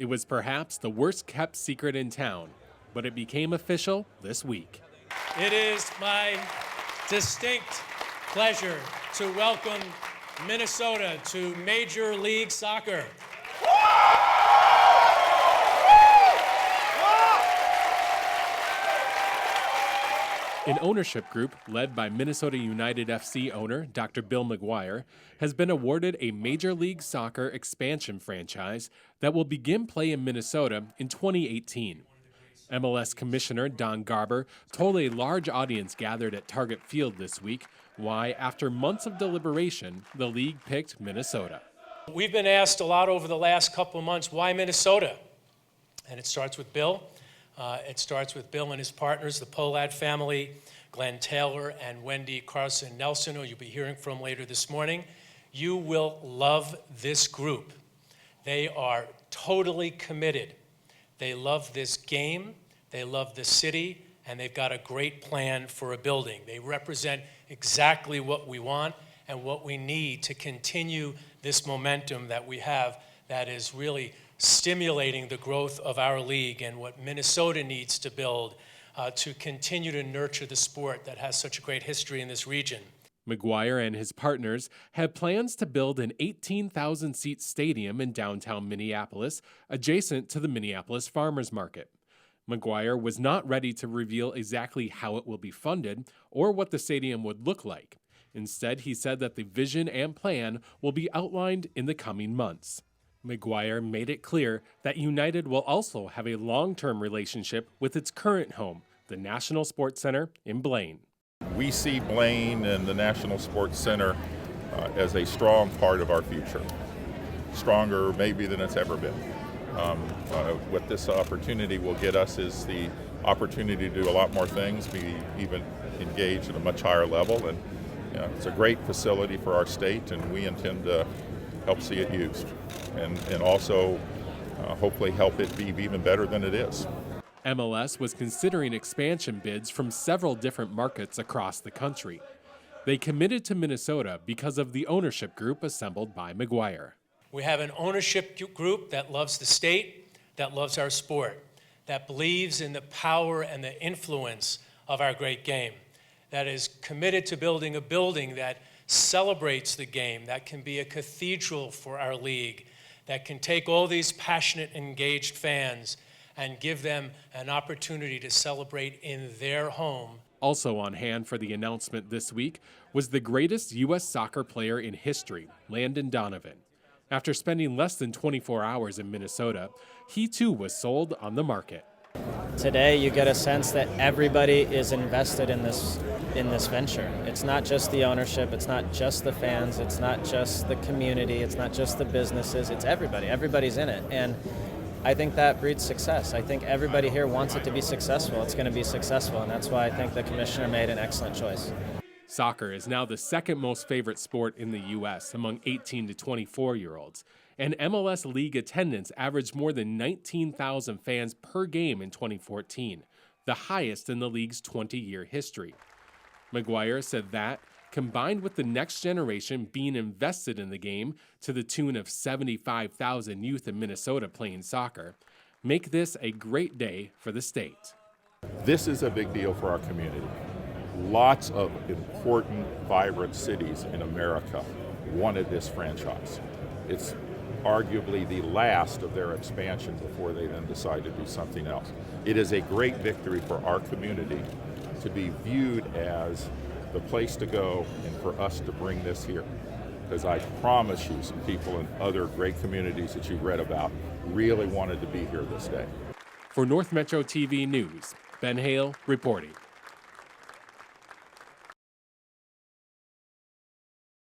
It was perhaps the worst kept secret in town, but it became official this week. It is my distinct pleasure to welcome Minnesota to Major League Soccer. An ownership group led by Minnesota United FC owner Dr. Bill McGuire has been awarded a Major League Soccer expansion franchise that will begin play in Minnesota in 2018. MLS Commissioner Don Garber told a large audience gathered at Target Field this week why, after months of deliberation, the league picked Minnesota. We've been asked a lot over the last couple of months, why Minnesota? And it starts with Bill. It starts with Bill and his partners, the Polad family, Glenn Taylor and Wendy Carson Nelson, who you'll be hearing from later this morning. You will love this group. They are totally committed. They love this game, they love the city, and they've got a great plan for a building. They represent exactly what we want and what we need to continue this momentum that we have that is really stimulating the growth of our league and what Minnesota needs to build to continue to nurture the sport that has such a great history in this region. McGuire and his partners have plans to build an 18,000-seat stadium in downtown Minneapolis, adjacent to the Minneapolis Farmers Market. McGuire was not ready to reveal exactly how it will be funded or what the stadium would look like. Instead, he said that the vision and plan will be outlined in the coming months. McGuire made it clear that United will also have a long-term relationship with its current home, the National Sports Center in Blaine. We see Blaine and the National Sports Center as a strong part of our future, stronger maybe than it's ever been. What this opportunity will get us is the opportunity to do a lot more things, be even engaged at a much higher level, and it's a great facility for our state, and we intend to help see it used and also hopefully help it be even better than it is. MLS was considering expansion bids from several different markets across the country. They committed to Minnesota because of the ownership group assembled by McGuire. We have an ownership group that loves the state, that loves our sport, that believes in the power and the influence of our great game, that is committed to building a building that celebrates the game, that can be a cathedral for our league, that can take all these passionate, engaged fans and give them an opportunity to celebrate in their home. Also on hand for the announcement this week was the greatest U.S. soccer player in history, Landon Donovan. After spending less than 24 hours in Minnesota, he too was sold on the market. Today you get a sense that everybody is invested in this venture. It's not just the ownership, it's not just the fans, it's not just the community, it's not just the businesses, it's everybody. Everybody's in it. And I think that breeds success. I think everybody here wants it to be successful. It's going to be successful, and that's why I think the commissioner made an excellent choice. Soccer is now the second most favorite sport in the U.S. among 18 to 24-year-olds, and MLS league attendance averaged more than 19,000 fans per game in 2014, the highest in the league's 20-year history. McGuire said that, combined with the next generation being invested in the game to the tune of 75,000 youth in Minnesota playing soccer, make this a great day for the state. This is a big deal for our community. Lots of important, vibrant cities in America wanted this franchise. It's arguably the last of their expansion before they then decide to do something else. It is a great victory for our community to be viewed as the place to go and for us to bring this here. Because I promise you, some people in other great communities that you've read about really wanted to be here this day. For North Metro TV News, Ben Hayle reporting.